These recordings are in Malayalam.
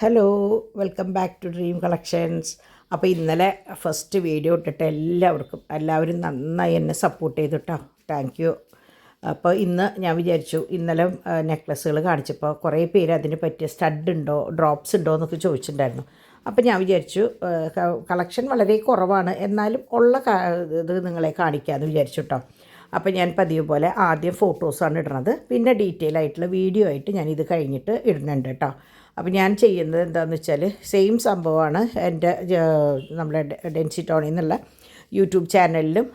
Hello, welcome back to dream collections. അപ്പോൾ ഇന്നലെ ഫസ്റ്റ് വീഡിയോ ഇട്ടിട്ട് എല്ലാവരും നന്നായി എന്നെ സപ്പോർട്ട് ചെയ്തു കേട്ടോ. Thank you. അപ്പോൾ ഇന്ന് ഞാൻ വിചാരിച്ചു, ഇന്നലെ നെക്ലസ്സുകൾ കാണിച്ചപ്പോൾ കുറേ പേര് അതിന് പറ്റിയ സ്റ്റഡ് ഉണ്ടോ, ഡ്രോപ്സ് ഉണ്ടോ എന്നൊക്കെ ചോദിച്ചിട്ടുണ്ടായിരുന്നു. അപ്പോൾ ഞാൻ വിചാരിച്ചു കളക്ഷൻ വളരെ കുറവാണ്, എന്നാലും ഉള്ള ഇത് നിങ്ങളെ കാണിക്കാമെന്ന് വിചാരിച്ചു കേട്ടോ. അപ്പോൾ ഞാൻ പതിവ് പോലെ ആദ്യം ഫോട്ടോസാണ് ഇടുന്നത്, പിന്നെ ഡീറ്റെയിൽ ആയിട്ടുള്ള വീഡിയോ ആയിട്ട് ഞാൻ ഇത് കഴിഞ്ഞിട്ട് ഇടുന്നുണ്ട് കേട്ടോ. അപ്പോൾ ഞാൻ ചെയ്യുന്നത് എന്താണെന്ന് വെച്ചാൽ സെയിം സംഭവമാണ് എൻ്റെ നമ്മുടെ ഡെൻസി ടോണിൽ നിന്നുള്ള യൂട്യൂബ് ചാനലിലും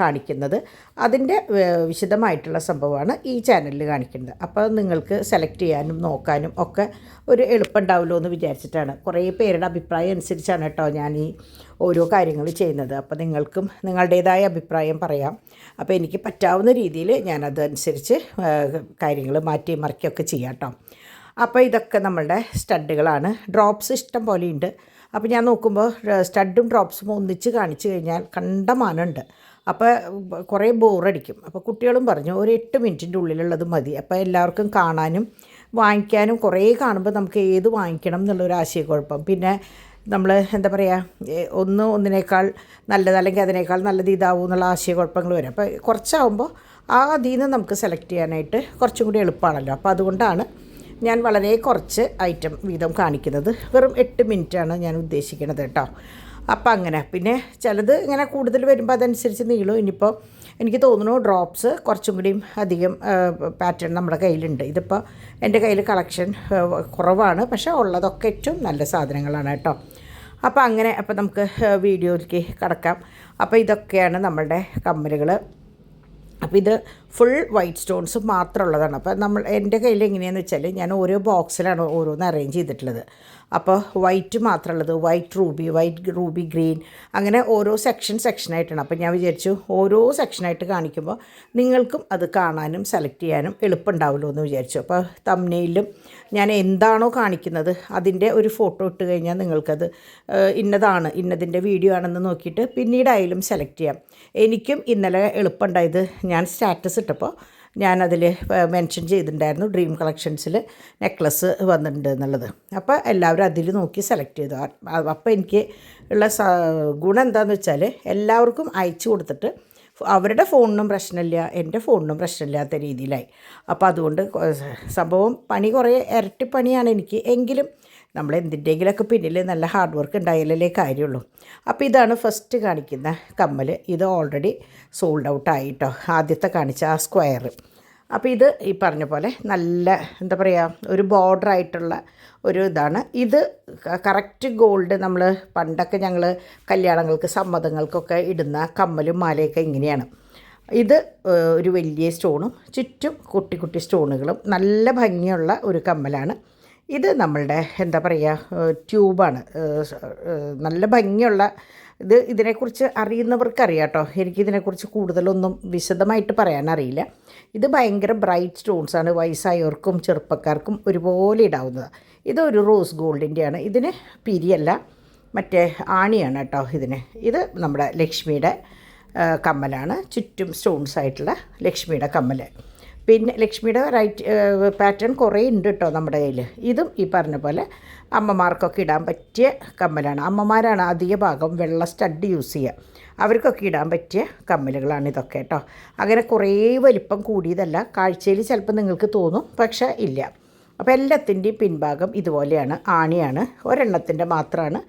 കാണിക്കുന്നത്. അതിൻ്റെ വിശദമായിട്ടുള്ള സംഭവമാണ് ഈ ചാനലിൽ കാണിക്കുന്നത്. അപ്പോൾ നിങ്ങൾക്ക് സെലക്ട് ചെയ്യാനും നോക്കാനും ഒക്കെ ഒരു എളുപ്പമുണ്ടാവുമല്ലോ എന്ന് വിചാരിച്ചിട്ടാണ്. കുറേ പേരുടെ അഭിപ്രായം അനുസരിച്ചാണ് കേട്ടോ ഞാൻ ഈ ഓരോ കാര്യങ്ങൾ ചെയ്യുന്നത്. അപ്പോൾ നിങ്ങൾക്കും നിങ്ങളുടേതായ അഭിപ്രായം പറയാം. അപ്പോൾ എനിക്ക് പറ്റാവുന്ന രീതിയിൽ ഞാനതനുസരിച്ച് കാര്യങ്ങൾ മാറ്റി മറിക്കുകയൊക്കെ ചെയ്യാം കേട്ടോ. അപ്പോൾ ഇതൊക്കെ നമ്മളുടെ സ്റ്റഡുകളാണ്. ഡ്രോപ്സ് ഇഷ്ടം പോലെയുണ്ട്. അപ്പോൾ ഞാൻ നോക്കുമ്പോൾ സ്റ്റഡും ഡ്രോപ്സും ഒന്നിച്ച് കാണിച്ചു കഴിഞ്ഞാൽ കണ്ടമാനമുണ്ട്. അപ്പോൾ കുറേ ബോറടിക്കും. അപ്പോൾ കുട്ടികളും പറഞ്ഞു ഒരു 8 മിനിറ്റിൻ്റെ ഉള്ളിലുള്ളത് മതി. അപ്പോൾ എല്ലാവർക്കും കാണാനും വാങ്ങിക്കാനും, കുറേ കാണുമ്പോൾ നമുക്ക് ഏത് വാങ്ങിക്കണം എന്നുള്ളൊരു ആശയക്കുഴപ്പം. പിന്നെ നമ്മൾ എന്താ പറയുക, ഒന്നിനേക്കാൾ നല്ലത് അല്ലെങ്കിൽ അതിനേക്കാൾ നല്ലത് ഇതാവും എന്നുള്ള ആശയക്കുഴപ്പങ്ങൾ വരും. അപ്പോൾ കുറച്ചാകുമ്പോൾ അതിൽ നിന്ന് നമുക്ക് സെലക്ട് ചെയ്യാനായിട്ട് കുറച്ചും കൂടി എളുപ്പമാണല്ലോ. അപ്പോൾ അതുകൊണ്ടാണ് ഞാൻ വളരെ കുറച്ച് ഐറ്റം വീതം കാണിക്കുന്നത്. വെറും 8 മിനിറ്റാണ് ഞാൻ ഉദ്ദേശിക്കുന്നത് കേട്ടോ. അപ്പോൾ അങ്ങനെ പിന്നെ ചിലത് ഇങ്ങനെ കൂടുതൽ വരുമ്പോൾ അതനുസരിച്ച് നീളും. ഇനിയിപ്പോൾ എനിക്ക് തോന്നുന്നു ഡ്രോപ്സ് കുറച്ചും കൂടിയും അധികം പാറ്റേൺ നമ്മുടെ കയ്യിലുണ്ട്. ഇതിപ്പോൾ എൻ്റെ കയ്യിൽ കളക്ഷൻ കുറവാണ്, പക്ഷേ ഉള്ളതൊക്കെ ഏറ്റവും നല്ല സാധനങ്ങളാണ് കേട്ടോ. അപ്പോൾ അങ്ങനെ അപ്പോൾ നമുക്ക് വീഡിയോയിലേക്ക് കടക്കാം. അപ്പോൾ ഇതൊക്കെയാണ് നമ്മളുടെ കമ്മലുകൾ. അപ്പോൾ ഇത് ഫുൾ വൈറ്റ് സ്റ്റോൺസ് മാത്രമുള്ളതാണ്. അപ്പോൾ എൻ്റെ കയ്യിൽ എങ്ങനെയാണെന്ന് വെച്ചാൽ ഞാൻ ഓരോ ബോക്സിലാണ് ഓരോന്ന് അറേഞ്ച് ചെയ്തിട്ടുള്ളത്. അപ്പോൾ വൈറ്റ് മാത്രമുള്ളത്, വൈറ്റ് റൂബി ഗ്രീൻ, അങ്ങനെ ഓരോ സെക്ഷനായിട്ടാണ്. അപ്പോൾ ഞാൻ വിചാരിച്ചു ഓരോ സെക്ഷനായിട്ട് കാണിക്കുമ്പോൾ നിങ്ങൾക്കും അത് കാണാനും സെലക്ട് ചെയ്യാനും എളുപ്പമുണ്ടാവുമല്ലോ എന്ന് വിചാരിച്ചു. അപ്പോൾ തംബ്നെയിലും ഞാൻ എന്താണോ കാണിക്കുന്നത് അതിൻ്റെ ഒരു ഫോട്ടോ ഇട്ട് കഴിഞ്ഞാൽ നിങ്ങൾക്കത് ഇന്നതിൻ്റെ വീഡിയോ ആണെന്ന് നോക്കിയിട്ട് പിന്നീടായാലും സെലക്ട് ചെയ്യാം. എനിക്കും ഇന്നലെ എളുപ്പമുണ്ടായത്, ഞാൻ സ്റ്റാറ്റസ് ഇട്ടപ്പോൾ ഞാനതിൽ മെൻഷൻ ചെയ്തിട്ടുണ്ടായിരുന്നു ഡ്രീം കളക്ഷൻസിൽ നെക്ലസ് വന്നിട്ടുണ്ട് എന്നുള്ളത്. അപ്പോൾ എല്ലാവരും അതിൽ നോക്കി സെലക്ട് ചെയ്തു. അപ്പോൾ എനിക്ക് ഉള്ള ഗുണം എന്താണെന്ന് വെച്ചാൽ എല്ലാവർക്കും അയച്ചു കൊടുത്തിട്ട് അവരുടെ ഫോണിനും പ്രശ്നമില്ല, എൻ്റെ ഫോണിനും പ്രശ്നമില്ലാത്ത രീതിയിലായി. അപ്പോൾ അതുകൊണ്ട് സംഭവം പണി കുറേ ഇരട്ടിപ്പണിയാണ് എനിക്ക്. എങ്കിലും നമ്മൾ എന്തിൻ്റെങ്കിലൊക്കെ പിന്നിൽ നല്ല ഹാർഡ് വർക്ക് ഉണ്ടായാലേ കാര്യമുള്ളൂ. അപ്പോൾ ഇതാണ് ഫസ്റ്റ് കാണിക്കുന്ന കമ്മൽ. ഇത് ഓൾറെഡി സോൾഡ് ഔട്ട് ആയിട്ടോ, ആദ്യത്തെ കാണിച്ച ആ സ്ക്വയർ. അപ്പോൾ ഇത് ഈ പറഞ്ഞ പോലെ നല്ല എന്താ പറയുക, ഒരു ബോർഡറായിട്ടുള്ള ഒരു ഇതാണ്. ഇത് കറക്റ്റ് ഗോൾഡ്. നമ്മൾ പണ്ടൊക്കെ ഞങ്ങൾ കല്യാണങ്ങൾക്ക് സമ്മതങ്ങൾക്കൊക്കെ ഇടുന്ന കമ്മലും മാലയൊക്കെ ഇങ്ങനെയാണ്. ഇത് ഒരു വലിയ സ്റ്റോണും ചുറ്റും കുട്ടി കുട്ടി സ്റ്റോണുകളും, നല്ല ഭംഗിയുള്ള ഒരു കമ്മലാണ്. ഇത് നമ്മളുടെ എന്താ പറയുക, ട്യൂബാണ്. നല്ല ഭംഗിയുള്ള ഇതിനെക്കുറിച്ച് അറിയുന്നവർക്കറിയാം കേട്ടോ. എനിക്കിതിനെക്കുറിച്ച് കൂടുതലൊന്നും വിശദമായിട്ട് പറയാനറിയില്ല. ഇത് ഭയങ്കര ബ്രൈറ്റ് സ്റ്റോൺസാണ്. വയസ്സായവർക്കും ചെറുപ്പക്കാർക്കും ഒരുപോലെ ഇടാവുന്നതാണ്. ഇതൊരു റോസ് ഗോൾഡിൻ്റെയാണ്. ഇതിന് പിരിയല്ല, മറ്റേ ആണിയാണ് കേട്ടോ ഇതിന്. ഇത് നമ്മുടെ ലക്ഷ്മിയുടെ കമ്മലാണ്. ചുറ്റും സ്റ്റോൺസ് ആയിട്ടുള്ള ലക്ഷ്മിയുടെ കമ്മൽ. പിന്നെ ലക്ഷ്മിയുടെ പാറ്റേൺ കുറേ ഉണ്ട് കേട്ടോ നമ്മുടെ കയ്യിൽ. ഇതും ഈ പറഞ്ഞ പോലെ അമ്മമാർക്കൊക്കെ ഇടാൻ പറ്റിയ കമ്മലാണ്. അമ്മമാരാണ് അധിക ഭാഗം വെള്ള സ്റ്റഡ് യൂസ് ചെയ്യുക. അവർക്കൊക്കെ ഇടാൻ പറ്റിയ കമ്മലുകളാണ് ഇതൊക്കെ കേട്ടോ. അങ്ങനെ കുറേ വലിപ്പം കൂടിയതല്ല. കാഴ്ചയിൽ ചിലപ്പോൾ നിങ്ങൾക്ക് തോന്നും, പക്ഷേ ഇല്ല. അപ്പോൾ എല്ലാത്തിൻ്റെയും പിൻഭാഗം ഇതുപോലെയാണ്, ആണിയാണ്. ഒരെണ്ണത്തിൻ്റെ മാത്രമാണ്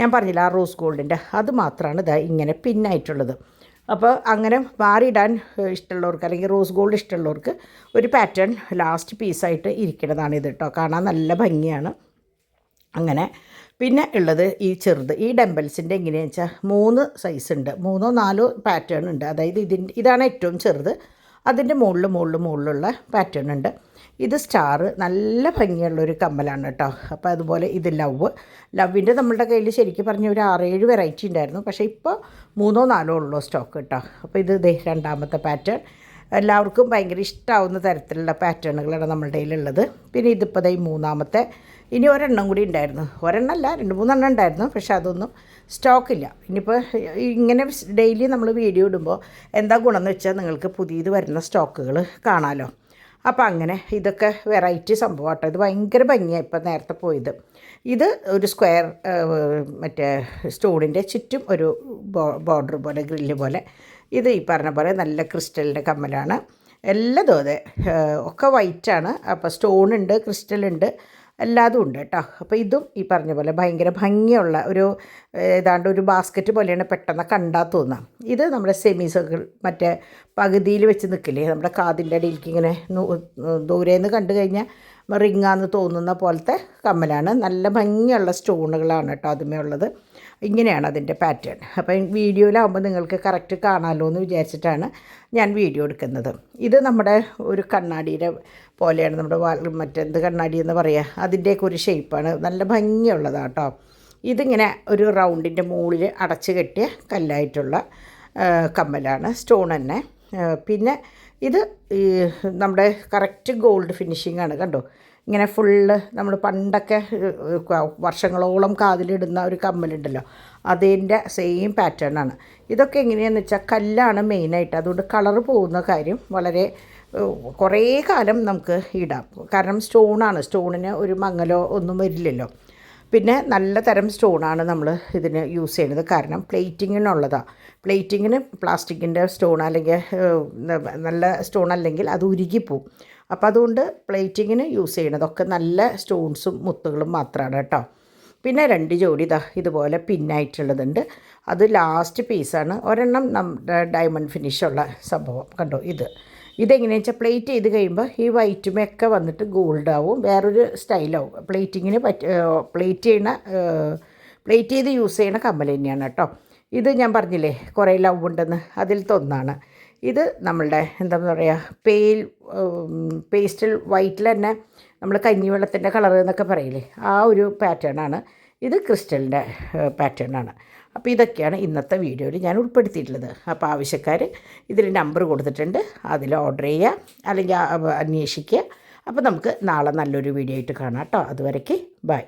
ഞാൻ പറഞ്ഞില്ല, ആ റോസ് ഗോൾഡിൻ്റെ, അത് മാത്രമാണ് ഇതാ ഇങ്ങനെ പിന്നായിട്ടുള്ളത്. അപ്പോൾ അങ്ങനെ മാറിയിടാൻ ഇഷ്ടമുള്ളവർക്ക് അല്ലെങ്കിൽ റോസ് ഗോൾഡ് ഇഷ്ടമുള്ളവർക്ക് ഒരു പാറ്റേൺ ലാസ്റ്റ് പീസായിട്ട് ഇരിക്കുന്നതാണ് ഇത് കേട്ടോ. കാണാൻ നല്ല ഭംഗിയാണ്. അങ്ങനെ പിന്നെ ഉള്ളത് ഈ ചെറുത്, ഈ ഡംബൽസിൻ്റെ എങ്ങനെയാണെന്ന് വെച്ചാൽ 3 സൈസ് ഉണ്ട്, 3 4 പാറ്റേൺ ഉണ്ട്. അതായത് ഇതാണ് ഏറ്റവും ചെറുത്. അതിൻ്റെ മുകളിലുള്ള പാറ്റേൺ ഉണ്ട്. ഇത് സ്റ്റാർ, നല്ല ഭംഗിയുള്ളൊരു കമ്മലാണ് കേട്ടോ. അപ്പോൾ അതുപോലെ ഇത് ലവിൻ്റെ നമ്മളുടെ കയ്യിൽ ശരിക്കും പറഞ്ഞ ഒരു 6-7 വെറൈറ്റി ഉണ്ടായിരുന്നു. പക്ഷേ ഇപ്പോൾ 3 4 ഉള്ളൂ സ്റ്റോക്ക് കേട്ടോ. അപ്പോൾ ഇത് രണ്ടാമത്തെ പാറ്റേൺ. എല്ലാവർക്കും ഭയങ്കര ഇഷ്ടമാവുന്ന തരത്തിലുള്ള പാറ്റേണുകളാണ് നമ്മളുടെ കയ്യിലുള്ളത്. പിന്നെ ഇതിപ്പോൾ ഈ മൂന്നാമത്തെ. ഇനി ഒരെണ്ണം കൂടി ഉണ്ടായിരുന്നു, ഒരെണ്ണമല്ല 2-3 എണ്ണം ഉണ്ടായിരുന്നു, പക്ഷേ അതൊന്നും സ്റ്റോക്കില്ല. ഇനിയിപ്പോൾ ഇങ്ങനെ ഡെയിലി നമ്മൾ വീഡിയോ ഇടുമ്പോൾ എന്താ ഗുണമെന്ന് വെച്ചാൽ നിങ്ങൾക്ക് പുതിയത് വരുന്ന സ്റ്റോക്കുകൾ കാണാമല്ലോ. അപ്പോൾ അങ്ങനെ ഇതൊക്കെ വെറൈറ്റി സംഭവം കേട്ടോ. ഇത് ഭയങ്കര ഭംഗിയാണ് ഇപ്പം നേരത്തെ പോയത്. ഇത് ഒരു സ്ക്വയർ മറ്റേ സ്റ്റോണിൻ്റെ ചുറ്റും ഒരു ബോർഡർ പോലെ ഗ്രില്ല് പോലെ. ഇത് ഈ പറഞ്ഞ പോലെ നല്ല ക്രിസ്റ്റലിൻ്റെ കമ്മലാണ്. എല്ലാതും അതെ, ഒക്കെ വൈറ്റാണ്. അപ്പോൾ സ്റ്റോണുണ്ട്, ക്രിസ്റ്റലുണ്ട്, എല്ലാതും ഉണ്ട് കേട്ടോ. അപ്പോൾ ഇതും ഈ പറഞ്ഞ പോലെ ഭയങ്കര ഭംഗിയുള്ള ഒരു ഏതാണ്ട് ഒരു ബാസ്ക്കറ്റ് പോലെയാണ് പെട്ടെന്ന് കണ്ടാൽ തോന്നുക. ഇത് നമ്മുടെ സെമി സർക്കിൾ മറ്റേ പകുതിയിൽ വെച്ച് നിൽക്കില്ലേ, നമ്മുടെ കാതിൻ്റെ അടിയിലേക്ക് ഇങ്ങനെ ദൂരേന്ന് കണ്ടു കഴിഞ്ഞാൽ റിങ്ങാന്ന് തോന്നുന്ന പോലത്തെ കമ്മലാണ്. നല്ല ഭംഗിയുള്ള സ്റ്റോണുകളാണ് കേട്ടോ അതുമേ ഉള്ളത്. ഇങ്ങനെയാണ് അതിൻ്റെ പാറ്റേൺ. അപ്പം വീഡിയോയിലാകുമ്പോൾ നിങ്ങൾക്ക് കറക്റ്റ് കാണാമല്ലോ എന്ന് വിചാരിച്ചിട്ടാണ് ഞാൻ വീഡിയോ എടുക്കുന്നത്. ഇത് നമ്മുടെ ഒരു കണ്ണാടിയുടെ പോലെയാണ്, നമ്മുടെ മറ്റെന്ത് കണ്ണാടി എന്ന് പറയുക, അതിൻ്റെയൊക്കെ ഒരു ഷേപ്പാണ്. നല്ല ഭംഗിയുള്ളതാണ് കേട്ടോ. ഇതിങ്ങനെ ഒരു റൗണ്ടിൻ്റെ മുകളിൽ അടച്ച് കെട്ടിയ കല്ലായിട്ടുള്ള കമ്മലാണ്, സ്റ്റോൺ തന്നെ. പിന്നെ ഇത് നമ്മുടെ കറക്റ്റ് ഗോൾഡ് ഫിനിഷിംഗ് ആണ് കണ്ടോ. ഇങ്ങനെ ഫുള്ള് നമ്മൾ പണ്ടൊക്കെ വർഷങ്ങളോളം കാതിലിടുന്ന ഒരു കമ്മലുണ്ടല്ലോ, അതിൻ്റെ സെയിം പാറ്റേൺ ആണ്. ഇതൊക്കെ എങ്ങനെയാണെന്ന് വെച്ചാൽ കല്ലാണ് മെയിനായിട്ട്, അതുകൊണ്ട് കളറ് പോകുന്ന കാര്യം വളരെ കുറേ കാലം നമുക്ക് ഇടാം. കാരണം സ്റ്റോണാണ്, സ്റ്റോണിന് ഒരു മങ്ങലോ ഒന്നും വരില്ലല്ലോ. പിന്നെ നല്ല തരം സ്റ്റോണാണ് നമ്മൾ ഇതിന് യൂസ് ചെയ്യുന്നത്. കാരണം പ്ലേറ്റിങ്ങിനുള്ളതാണ്. പ്ലേറ്റിങ്ങിന് പ്ലാസ്റ്റിക്കിൻ്റെ സ്റ്റോൺ അല്ലെങ്കിൽ നല്ല സ്റ്റോൺ അല്ലെങ്കിൽ അത് ഉരുകിപ്പോവും. അപ്പോൾ അതുകൊണ്ട് പ്ലേറ്റിങ്ങിന് യൂസ് ചെയ്യണതൊക്കെ നല്ല സ്റ്റോൺസും മുത്തുകളും മാത്രമാണ് കേട്ടോ. പിന്നെ 2 ജോഡി ഇതുപോലെ പിന്നായിട്ടുള്ളതുണ്ട്. അത് ലാസ്റ്റ് പീസാണ്. ഒരെണ്ണം നമ്മുടെ ഡയമണ്ട് ഫിനിഷുള്ള സംഭവം കണ്ടോ. ഇതെങ്ങനെയാണെന്ന് വെച്ചാൽ പ്ലേറ്റ് ചെയ്ത് കഴിയുമ്പോൾ ഈ വൈറ്റുമൊക്കെ വന്നിട്ട് ഗോൾഡ് ആവും, വേറൊരു സ്റ്റൈലാവും. പ്ലേറ്റിങ്ങിന് പ്ലേറ്റ് ചെയ്ത് യൂസ് ചെയ്യണ കമ്മൽ തന്നെയാണ് കേട്ടോ. ഇത് ഞാൻ പറഞ്ഞില്ലേ കുറേ ലവ് ഉണ്ടെന്ന്, അതിൽ തൊന്നാണ്. ഇത് നമ്മളുടെ എന്താ പറയുക, പേസ്റ്റൽ വൈറ്റിൽ തന്നെ നമ്മൾ കഞ്ഞിവെള്ളത്തിൻ്റെ കളർ എന്നൊക്കെ പറയില്ലേ, ആ ഒരു പാറ്റേണാണ്. ഇത് ക്രിസ്റ്റലിൻ്റെ പാറ്റേണാണ്. അപ്പോൾ ഇതൊക്കെയാണ് ഇന്നത്തെ വീഡിയോയിൽ ഞാൻ ഉൾപ്പെടുത്തിയിട്ടുള്ളത്. അപ്പോൾ ആവശ്യക്കാർ ഇതിൽ നമ്പർ കൊടുത്തിട്ടുണ്ട്, അതിൽ ഓർഡർ ചെയ്യുക അല്ലെങ്കിൽ അന്വേഷിക്കുക. അപ്പോൾ നമുക്ക് നാളെ നല്ലൊരു വീഡിയോ ആയിട്ട് കാണാം കേട്ടോ. അതുവരേക്ക് ബൈ.